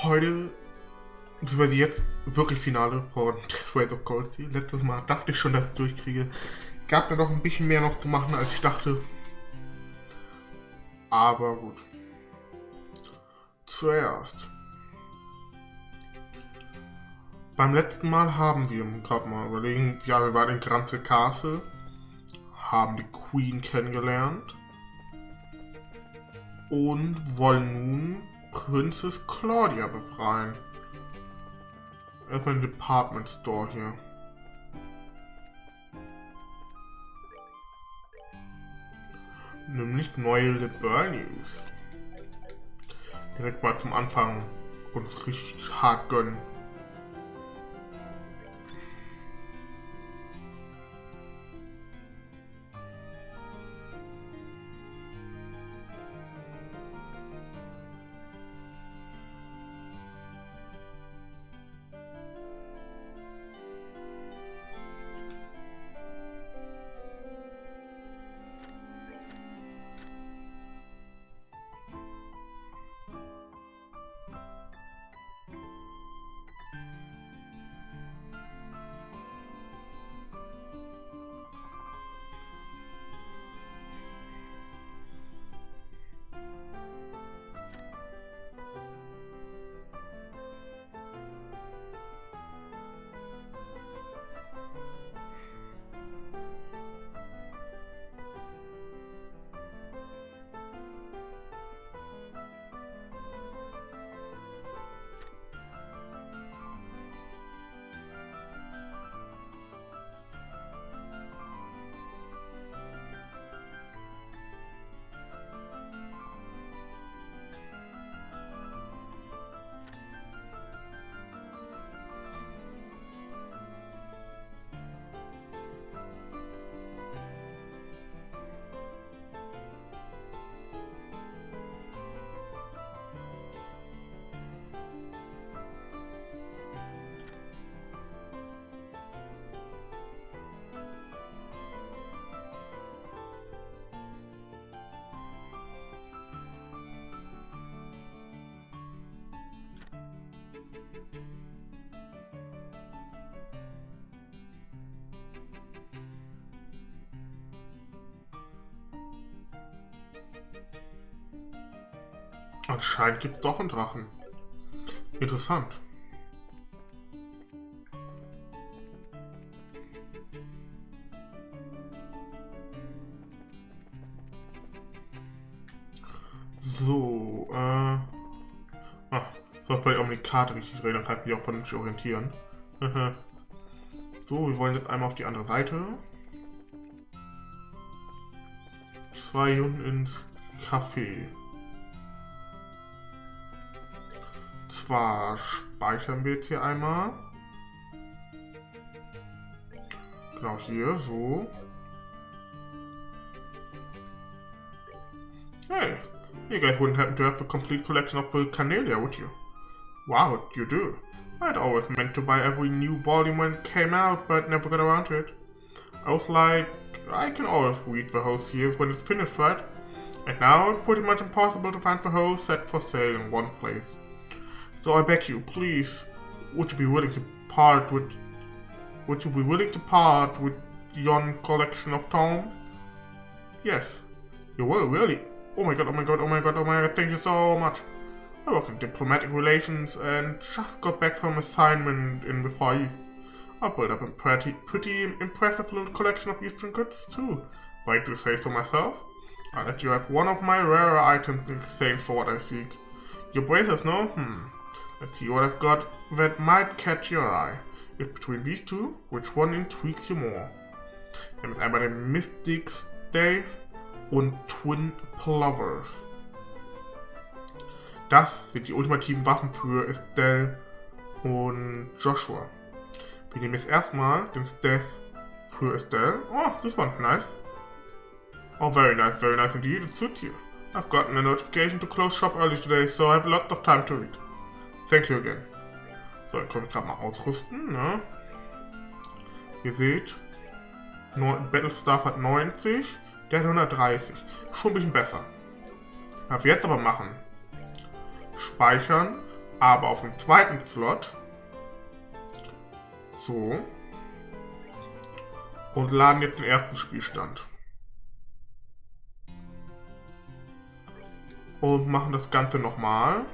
Heute, beziehungsweise jetzt, wirklich Finale von Ways of Cold Steel. Letztes Mal dachte ich schon, dass ich durchkriege. Gab da noch ein bisschen mehr noch zu machen, als ich dachte. Aber gut. Zuerst. Beim letzten Mal haben wir, gerade mal überlegen, ja, wir waren in Granzel Castle, haben die Queen kennengelernt und wollen nun Prinzessin Claudia befreien. Erstmal den Department Store hier. Nämlich neue Liberal News. Direkt mal zum Anfang uns richtig hart gönnen. Anscheinend gibt es doch einen Drachen. Interessant. So, soll vielleicht auch mit die Karte richtig drehen, dann kann ich mich auch vernünftig orientieren. So, wir wollen jetzt einmal auf die andere Seite. 2 unten ins Café. Zwar speichern wir jetzt hier einmal. Genau hier, so. Hey, you guys wouldn't happen to have a complete collection of Canelia, would you? Wow, you do. I'd always meant to buy every new volume when it came out, but never got around to it. I was like, I can always read the whole series when it's finished, right? And now it's pretty much impossible to find the whole set for sale in one place. So I beg you, please, would you be willing to part with yon collection of tomes? Yes, you will, really. Oh my god, oh my god, oh my god, oh my god, thank you so much. I work in diplomatic relations and just got back from assignment in the Far East. I built up a pretty impressive little collection of Eastern goods too, if I do say so myself. I'll let you have one of my rarer items in exchange for what I seek. Your braces, no? Let's see what I've got that might catch your eye. If between these two, which one intrigues you more? Wir haben jetzt einmal den Mystic Stave und Twin Plovers. Das sind die ultimativen Waffen für Estelle und Joshua. Wir nehmen jetzt erstmal den Stave für Estelle. Oh, this one's nice. Oh, very nice indeed. It suits you. I've gotten a notification to close shop early today, so I have lots of time to read. Thank you again. So, dann können wir gerade mal ausrüsten, ne? Ihr seht, Battlestaff hat 90, der hat 130. Schon ein bisschen besser. Was wir jetzt aber machen, speichern aber auf dem zweiten Slot. So. Und laden jetzt den ersten Spielstand. Und machen das Ganze nochmal.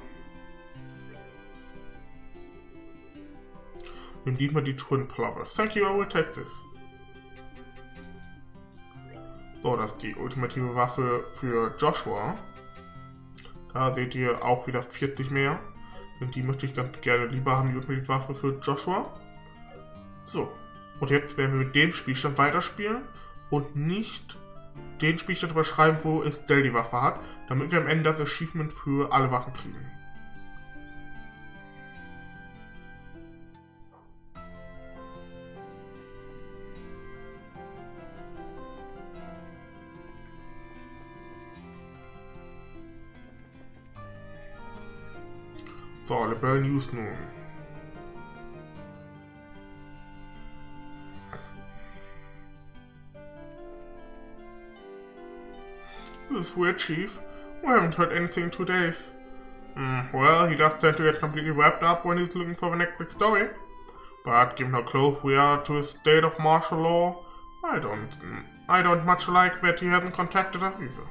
Nimm diesmal die Twin Plovers. Thank you, I will take this. So, das ist die ultimative Waffe für Joshua. Da seht ihr auch wieder 40 mehr. Und die möchte ich ganz gerne lieber haben, die ultimative Waffe für Joshua. So. Und jetzt werden wir mit dem Spielstand weiterspielen und nicht den Spielstand überschreiben, wo Estelle die Waffe hat, damit wir am Ende das Achievement für alle Waffen kriegen. So, Rebel News nun. This is weird, Chief. We haven't heard anything in 2 days. Well, he does tend to get completely wrapped up when he's looking for the next big story. But given how close we are to a state of martial law, I don't much like that he hasn't contacted us either.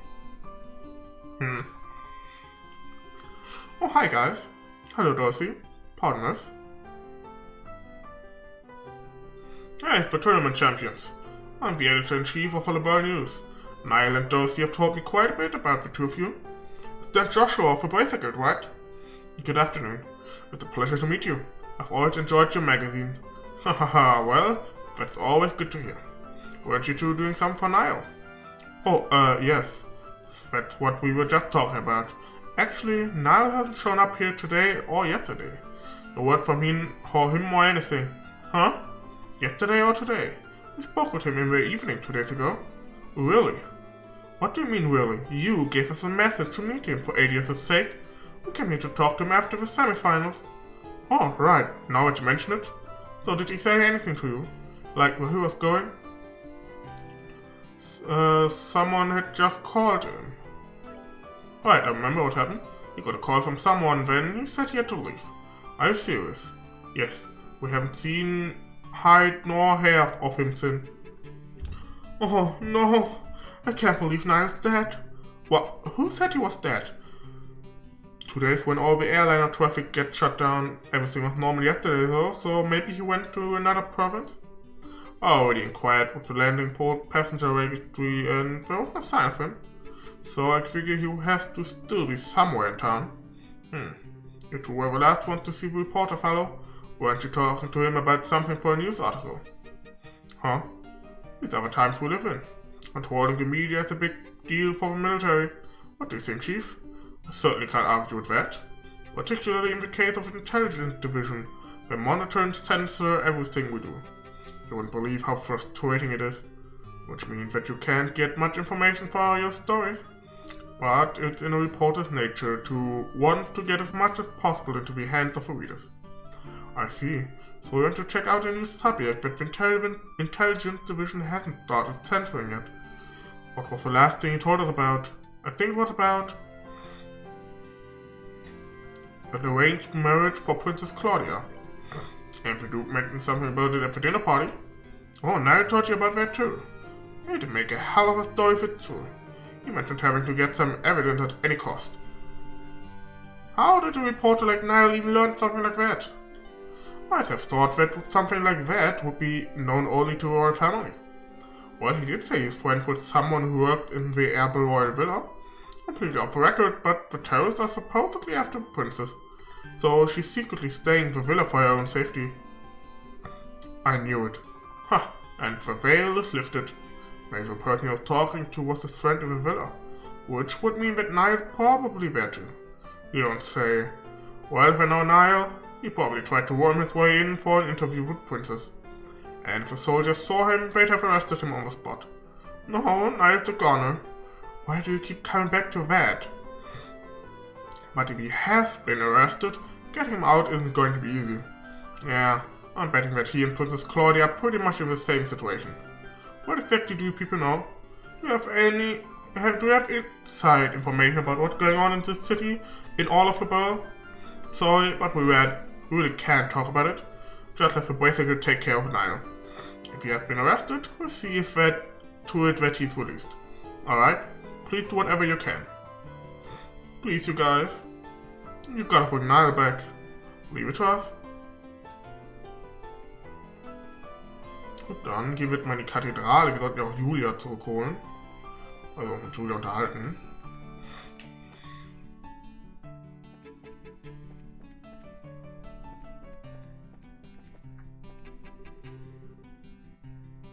Oh, hi guys. Hello, Dorsey. Pardon us. Hey, for tournament champions. I'm the editor-in-chief of Rebel News. Niall and Dorsey have told me quite a bit about the two of you. It's that Joshua of the Bracer Guild, right? Good afternoon. It's a pleasure to meet you. I've always enjoyed your magazine. Hahaha, well, that's always good to hear. Weren't you two doing something for Niall? Oh, yes. That's what we were just talking about. Actually, Niall hasn't shown up here today or yesterday. No word from him or anything. Huh? Yesterday or today? We spoke with him in the evening 2 days ago. Really? What do you mean, really? You gave us a message to meet him for Adios' sake. We came here to talk to him after the semifinals. Oh, right. Now that you mention it. So did he say anything to you? Like where he was going? Someone had just called him. Right, I remember what happened. He got a call from someone, then he said he had to leave. Are you serious? Yes. We haven't seen hide nor hair of him since. Oh, no. I can't believe Niall's dead. What? Who said he was dead? 2 days when all the airliner traffic gets shut down. Everything was normal yesterday though, so maybe he went to another province? I already inquired with the landing port passenger registry and there was no sign of him. So I figure he has to still be somewhere in town. You two were the last ones to see the reporter fellow. Weren't you talking to him about something for a news article? Huh? These are the times we live in. Controlling the media is a big deal for the military. What do you think, Chief? I certainly can't argue with that. Particularly in the case of the intelligence division. They monitor and censor everything we do. You wouldn't believe how frustrating it is. Which means that you can't get much information for your stories. But it's in a reporter's nature to want to get as much as possible into the hands of the readers. I see. So we want to check out a new subject that the intelligence division hasn't started censoring yet. What was the last thing he told us about? I think it was about an arranged marriage for Princess Claudia. And the Duke mentioned something about it at the dinner party. Oh, now I told you about that too. It'd make a hell of a story if it's true. He mentioned having to get some evidence at any cost. How did a reporter like Niall even learn something like that? I'd have thought that something like that would be known only to the royal family. Well, he did say he's friends with someone who worked in the Herbal Royal Villa. Completely off the record, but the terrorists are supposedly after the princess. So she's secretly staying in the villa for her own safety. I knew it. Ha! And the veil is lifted. Maybe the person he was talking to was his friend in the villa. Which would mean that Niall probably there too. You don't say. Well, if I know Niall, he probably tried to worm his way in for an interview with Princess. And if the soldiers saw him, they'd have arrested him on the spot. No, Niall's the goner. Why do you keep coming back to that? But if he has been arrested, getting him out isn't going to be easy. Yeah, I'm betting that he and Princess Claudia are pretty much in the same situation. What exactly do you people know? Do you have inside information about what's going on in this city, in all of the borough? Sorry, but we really can't talk about it. Just have to basically take care of Niall. If he has been arrested, we'll see if that he's released. Alright? Please do whatever you can. Please, you guys. You gotta put Niall back. Leave it to us. Gut, dann gehen wir mal in die Kathedrale. Wir sollten ja auch Julia zurückholen. Also mit Julia unterhalten.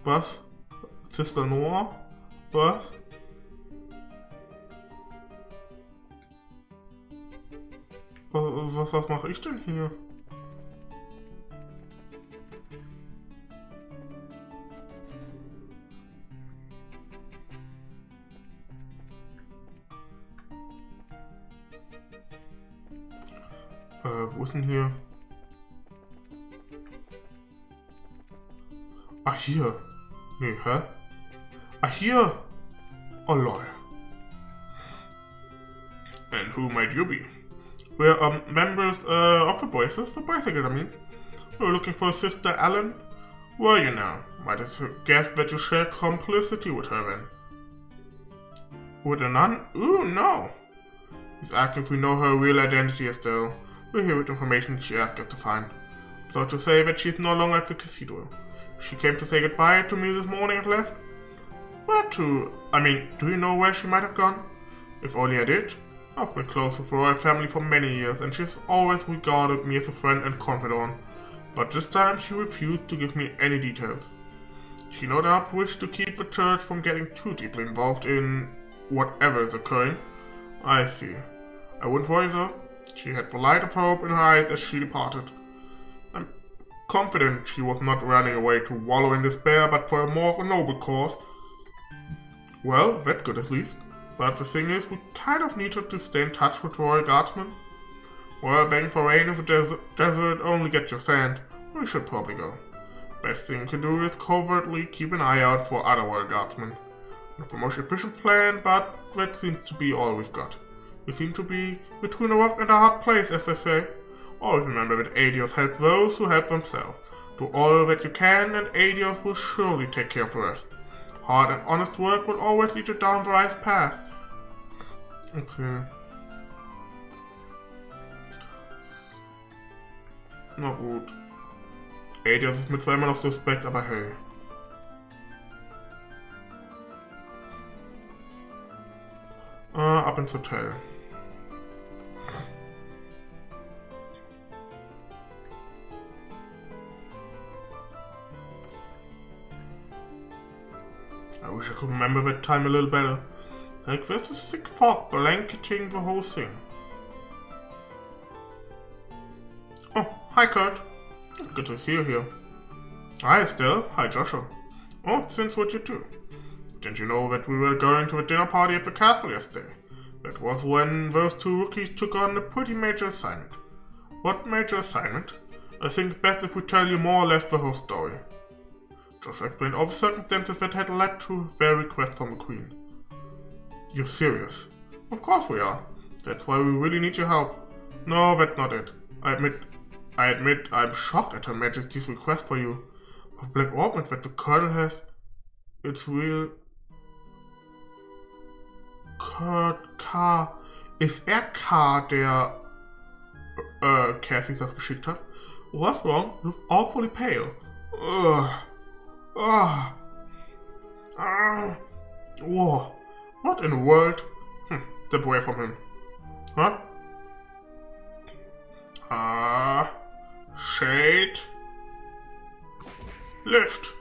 Was? Sister Noah? Was? Was mache ich denn hier? Wo ist denn hier? Ah, hier. Nee, hä? Ah, hier! Oh, lol. And who might you be? We're members of the Boyces, I mean. We're looking for Sister Ellen. Where are you now? Might have guessed that you share complicity with her then. With a nun? Ooh, no! He's asking if we know her real identity, Estelle. We're here with information she asked us to find. So to say that she's no longer at the cathedral. She came to say goodbye to me this morning and left. Where to? I mean, do you know where she might have gone? If only I did. I've been close with the royal family for many years, and she's always regarded me as a friend and confidant. But this time she refused to give me any details. She no doubt wished to keep the church from getting too deeply involved in whatever is occurring. I see. I wouldn't worry though. She had the light of hope in her eyes as she departed. I'm confident she was not running away to wallow in despair, but for a more noble cause. Well, that's good at least. But the thing is, we kind of need her to stay in touch with Royal Guardsmen. Well, begging for rain in the desert only gets you sand. We should probably go. Best thing we can do is covertly keep an eye out for other Royal Guardsmen. Not the most efficient plan, but that seems to be all we've got. We seem to be between a rock and a hard place, as they say. Always remember that Adios help those who help themselves. Do all that you can, and Adios will surely take care of the rest. Hard and honest work will always lead you down the right path. Okay. Na gut. Adios ist mir zwar immer noch suspekt, aber hey. Ab ins Hotel. I wish I could remember that time a little better. Like there's a thick fog blanketing the whole thing. Oh, hi Kurt. Good to see you here. Hi Estelle. Hi Joshua. Oh, since what you do? Didn't you know that we were going to a dinner party at the castle yesterday? That was when those two rookies took on a pretty major assignment. What major assignment? I think it's best if we tell you more or less the whole story. Joshua explained all the circumstances that had led to their request from the Queen. You're serious? Of course we are. That's why we really need your help. No, that's not it. I admit I'm shocked at Her Majesty's request for you. The black ornament that the Colonel has, it's real. Kurt K. Ist K, der Cassie das geschickt hat? What's wrong? You look awfully pale. Ugh. Whoa. What in the world? Step away from him. Huh? Shade. Lift.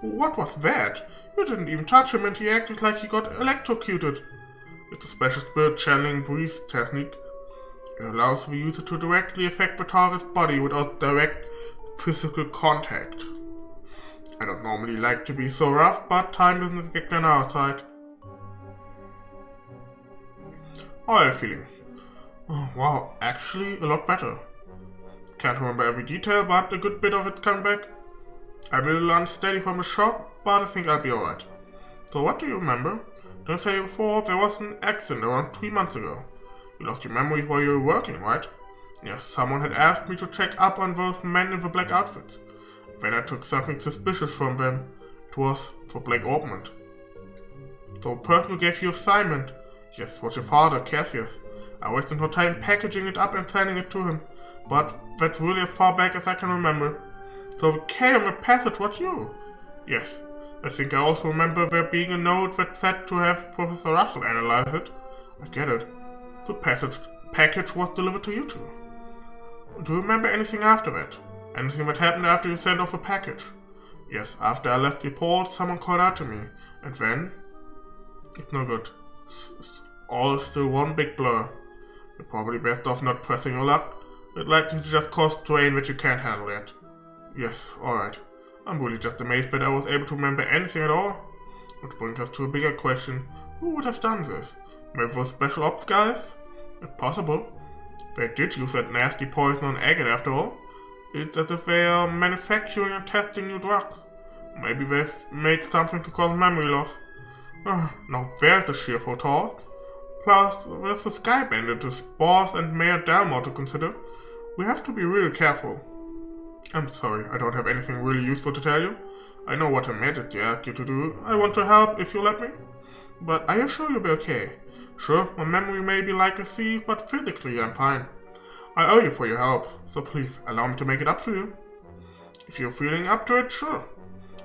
What was that? You didn't even touch him and he acted like he got electrocuted. It's a special spirit channeling breeze technique. It allows the user to directly affect the target's body without direct physical contact. I don't normally like to be so rough, but time isn't exactly on our side. How are you feeling? Oh, wow, actually a lot better. Can't remember every detail, but a good bit of it coming back. I'm a little unsteady from the shock, but I think I'll be alright. So what do you remember? Don't say before there was an accident around 3 months ago. You lost your memory while you were working, right? Yes, someone had asked me to check up on those men in the black outfits. Then I took something suspicious from them. It was for Black Orpiment. The person who gave you assignment, yes, was your father, Cassius. I wasted no time packaging it up and sending it to him, but that's really as far back as I can remember. So the K on the passage was you. Yes, I think I also remember there being a note that said to have Professor Russell analyze it. I get it. The package was delivered to you two. Do you remember anything after that? Anything that happened after you sent off the package? Yes, after I left the port, someone called out to me, and then... It's no good. All is still one big blur. You're probably best off not pressing your luck. It's likely to just cause strain that you can't handle yet. Yes, alright. I'm really just amazed that I was able to remember anything at all. Which brings us to a bigger question. Who would have done this? Maybe those special ops guys? If possible. They did use that nasty poison on Agate after all. It's as if they are manufacturing and testing new drugs. Maybe they've made something to cause memory loss. Now there's the sheer photo. Plus, there's the Sky Bandit, his boss and Mayor Dalmor to consider. We have to be really careful. I'm sorry, I don't have anything really useful to tell you. I know what a magic asked you to do. I want to help if you let me. But are you sure you'll be okay? Sure, my memory may be like a thief, but physically I'm fine. I owe you for your help, so please allow me to make it up to you. If you're feeling up to it, sure.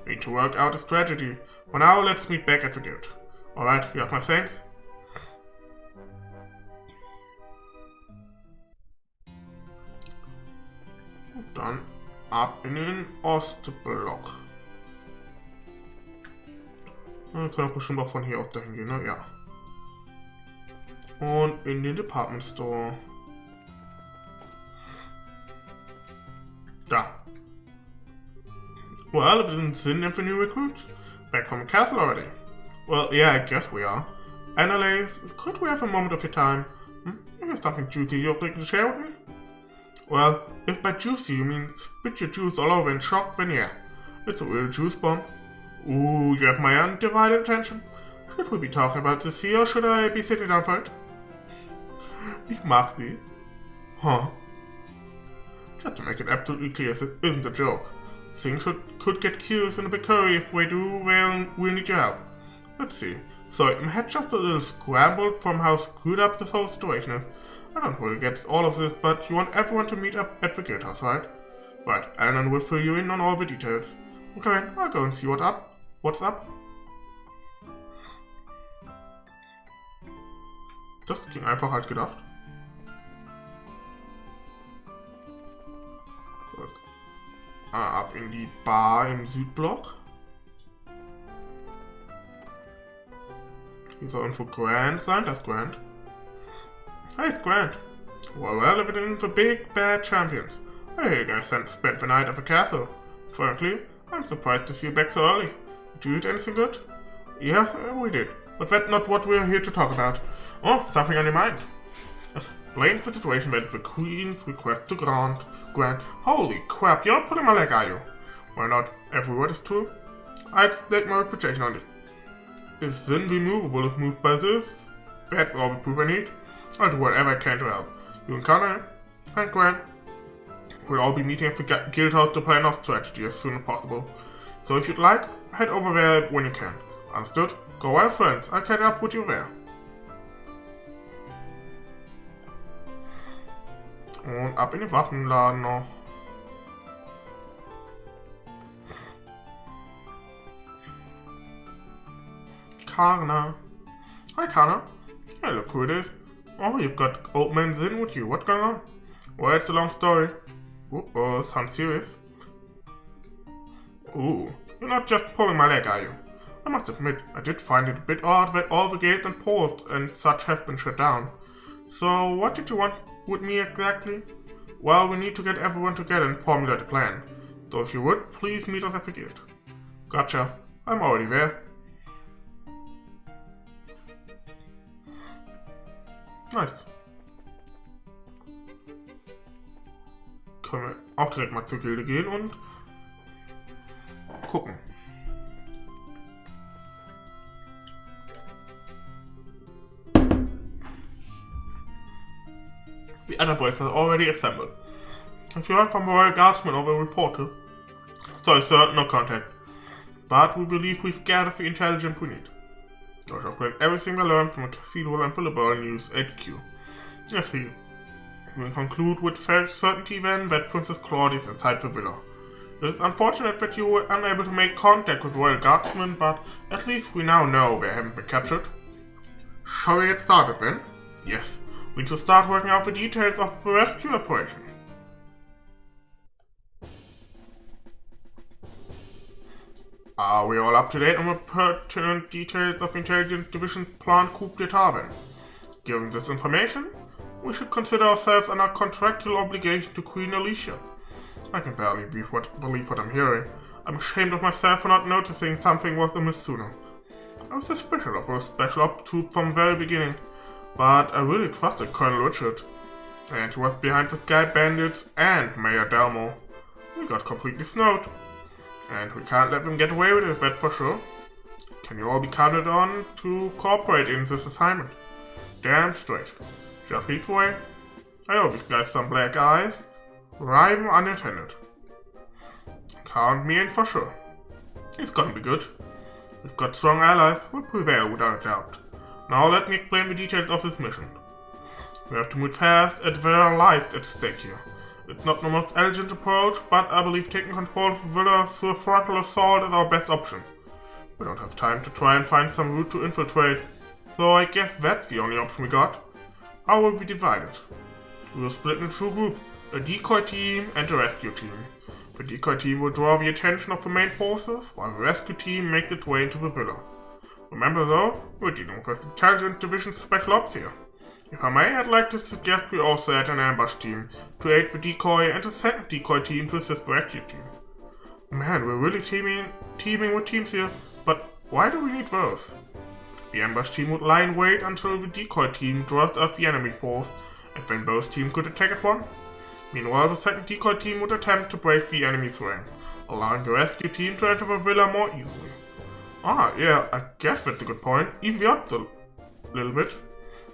We need to work out a strategy. For now, let's meet back at the guild. Alright, you have my thanks. Dann ab in den Ostblock. Wir können auch bestimmt auch von hier aus dahin gehen, ne? Ja. Und in den Department Store. Da. Well, isn't Zinn and the new recruits back from the castle already? Well, yeah, I guess we are. Annalise, could we have a moment of your time? You have something juicy you'd like to share with me? Well, if by juicy you mean spit your juice all over in shock, then yeah. It's a real juice bomb. Ooh, you have my undivided attention. Should we be talking about this here, or should I be sitting down for it? Ich mag sie. Huh? Just to make it absolutely clear, this isn't a joke. Things could get curious in a big hurry. If we do, well, we'll need your help. Let's see. So, my head just a little scrambled from how screwed up this whole situation is. I don't really get all of this, but you want everyone to meet up at the guildhouse, right? Right, Alan will fill you in on all the details. Okay, I'll go and see what's up. Das ging einfacher als gedacht. Gut. Ab in die Bar im Südblock. Hier soll irgendwo Grant sein, das ist Grant. Hey, it's Grant. Well, living in the big bad champions. Hey, you guys spent the night at the castle. Frankly, I'm surprised to see you back so early. Did you eat anything good? Yeah, we did. But that's not what we're here to talk about. Oh, something on your mind. Explain the situation that the Queen's request to grant. Holy crap, you're not pulling my leg, are you? Why not? Every word is true. I'd stake my reputation on it. If Zinn be movable is moved by this, that's all the proof I need. I'll do whatever I can to help. You and Connor and Grant will all be meeting at the guildhouse to plan our strategy as soon as possible. So if you'd like, head over there when you can. Understood? Go well, friends. I'll catch up with you there. Und ab in den Waffenladen noch. Karna. Hi, Karna. Hey, look who it is. Oh, you've got old man Zinn with you. What's going on? Well, it's a long story. Oh, sounds serious. Ooh, you're not just pulling my leg, are you? I must admit, I did find it a bit odd that all the gates and ports and such have been shut down. So, what did you want with me exactly? Well, we need to get everyone together and formulate a plan. So if you would, please meet us at the guild. Gotcha. I'm already there. Nice. Können wir auch direkt mal zur Gilde gehen und gucken. other boys are already assembled. If you heard from the Royal Guardsmen or the reporter, sorry sir, no contact. But we believe we've gathered the intelligence we need. I shall collect everything we learned from the Cathedral and the Liberal News HQ. Yes, we will conclude with fair certainty then that Princess Claude is inside the villa. It is unfortunate that you were unable to make contact with Royal Guardsmen, but at least we now know they haven't been captured. Shall we get started then? Yes, we need to start working out the details of the rescue operation. Are we all up to date on the pertinent details of Intelligence Division's planned coup d'etat then? Given this information, we should consider ourselves under contractual obligation to Queen Alicia. I can barely believe what I'm hearing. I'm ashamed of myself for not noticing something was amiss sooner. I was suspicious of a special ops troop from the very beginning, but I really trusted Colonel Richard. And he was behind the Sky Bandits and Mayor Delmo. We got completely snowed. And we can't let them get away with it, that's for sure. Can you all be counted on to cooperate in this assignment? Damn straight. Just lead the way. I owe these guys some black eyes. Rhyme unintended. Count me in for sure. It's gonna be good. We've got strong allies, we'll prevail without a doubt. Now let me explain the details of this mission. We have to move fast, and there are lives at stake here. It's not the most elegant approach, but I believe taking control of the villa through a frontal assault is our best option. We don't have time to try and find some route to infiltrate, so I guess that's the only option we got. How will we be divided? We will split into two groups, a decoy team and a rescue team. The decoy team will draw the attention of the main forces, while the rescue team makes its way into the villa. Remember though, we're dealing with the Intelligence Division's special ops here. If I may, I'd like to suggest we also add an ambush team to aid the decoy and a second decoy team to assist the rescue team. Man, we're really teaming with teams here, but why do we need those? The ambush team would lie in wait until the decoy team draws out the enemy force, and then both teams could attack at once. Meanwhile, the second decoy team would attempt to break the enemy's ranks, allowing the rescue team to enter the villa more easily. Ah, yeah, I guess that's a good point. Even the odds a little bit.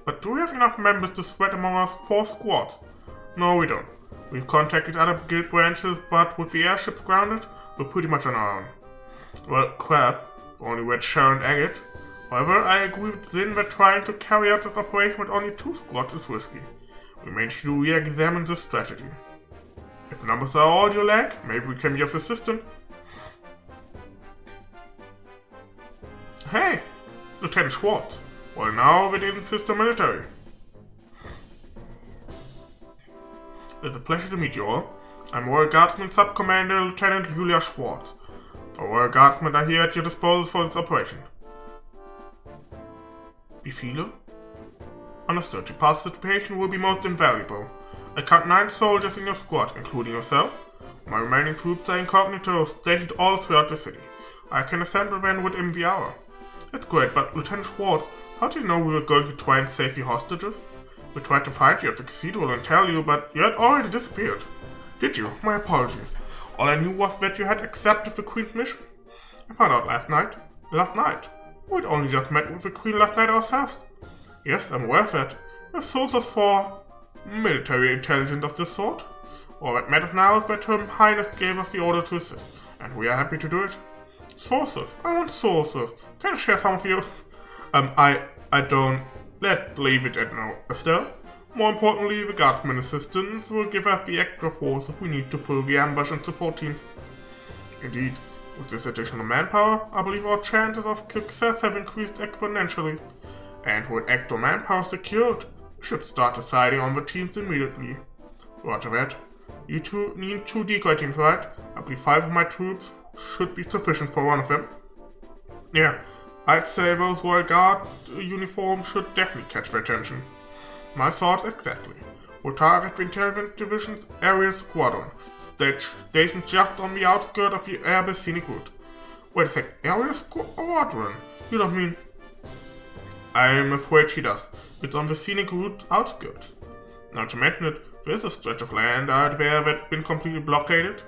But do we have enough members to spread among us 4 squads? No, we don't. We've contacted other guild branches, but with the airships grounded, we're pretty much on our own. Well, crap. Only with Sharon and Agate. However, I agree with Zin that trying to carry out this operation with only 2 squads is risky. We may need to re-examine this strategy. If the numbers are all you lack, maybe we can be of assistance. Hey! Lieutenant Schwartz. Well, now it isn't sister military. It's a pleasure to meet you all. I'm Royal Guardsman Sub-Commander Lieutenant Julia Schwartz. The Royal Guardsmen are here at your disposal for this operation. Wie viele? Understood. Your participation will be most invaluable. I count 9 soldiers in your squad, including yourself. My remaining troops are incognito, stationed all throughout the city. I can assemble them within the hour. That's great, but Lieutenant Schwartz, how did you know we were going to try and save the hostages? We tried to find you at the cathedral and tell you, but you had already disappeared. Did you? My apologies. All I knew was that you had accepted the Queen's mission. I found out last night. We'd only just met with the Queen last night ourselves. Yes, I'm aware of that. We're sources for military intelligence of this sort. All that matters now is that Her Highness gave us the order to assist, and we are happy to do it. Sources. I want sources. Can I share some of you? I don't. Let's leave it at no, Estelle. More importantly, the Guardsman assistance will give us the extra force we need to fill the ambush and support teams. Indeed, with this additional manpower, I believe our chances of success have increased exponentially. And with extra manpower secured, we should start deciding on the teams immediately. Roger that. You two need 2 decoy teams, right? I believe 5 of my troops should be sufficient for one of them. Yeah, I'd say those Royal Guard uniforms should definitely catch their attention. My thoughts exactly. We'll target the Intelligence Division's Aerial Squadron, stationed just on the outskirts of the Airbus Scenic Route. Wait a sec, Aerial Squadron? You don't mean... I'm afraid she does. It's on the Scenic Route outskirts. Not to mention it, there is a stretch of land out there that's been completely blockaded.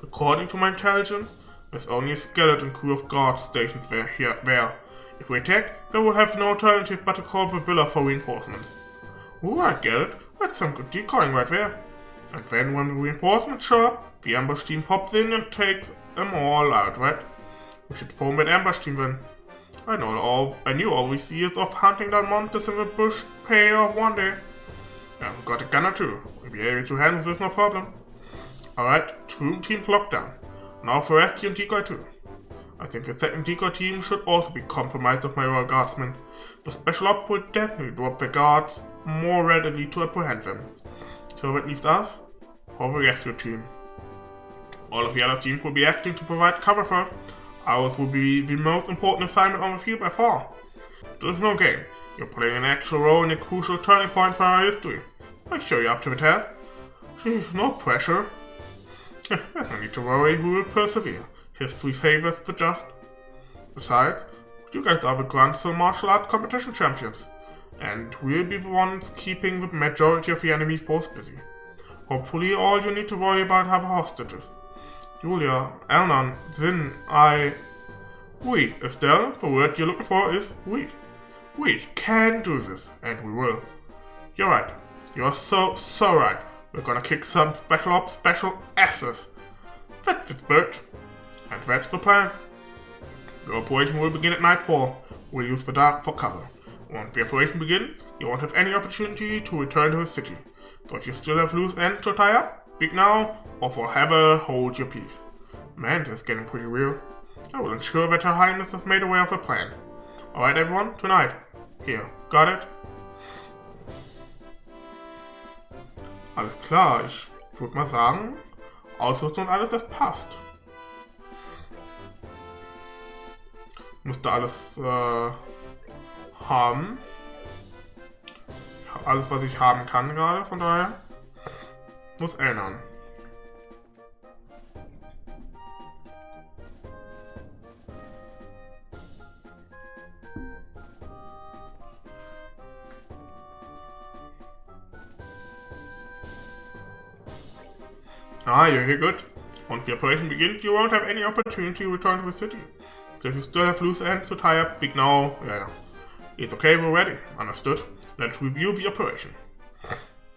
According to my intelligence, there's only a skeleton crew of guards stationed there. If we attack, they will have no alternative but to call the villa for reinforcements. Ooh, I get it. That's some good decoying right there. And then when the reinforcements show up, the ambush team pops in and takes them all out, right? We should form an ambush team then. I knew all we see is of hunting down monsters in the bush pay off one day. And we've got a gunner too. We'll be able to handle this no problem. Alright, 2 teams locked down. Now for rescue and decoy too. I think the second decoy team should also be compromised of my royal guardsmen. The special op will definitely drop the guards more readily to apprehend them. So that leaves us for the rescue team. All of the other teams will be acting to provide cover first. Ours will be the most important assignment on the field by far. This is no game. You're playing an actual role in a crucial turning point for our history. Make sure you're up to the task. No pressure. No need to worry, we will persevere. History favors the just. Besides, you guys are the Grandson martial arts competition champions. And we'll be the ones keeping the majority of the enemy force busy. Hopefully all you need to worry about are the hostages. Julia, Elnan, Zin, we, Estelle, the word you're looking for is we. We can do this, and we will. You're right. You're so right. We're gonna kick some special ops special asses. That's the spirit. And that's the plan. The operation will begin at nightfall. We'll use the dark for cover. Once the operation begins, you won't have any opportunity to return to the city. So if you still have loose ends to tie up, speak now, or forever hold your peace. Man, this is getting pretty real. I will ensure that Her Highness is made aware of the plan. Alright everyone, tonight. Here, got it? Alles klar, ich würde mal sagen, Ausrüstung und alles, das passt. Müsste alles haben. Ich habe alles, was ich haben kann gerade, von daher muss ändern. You're here good. Once the operation begins, you won't have any opportunity to return to the city. So if you still have loose ends to tie up, speak now. Yeah. It's okay, we're ready. Understood. Let's review the operation.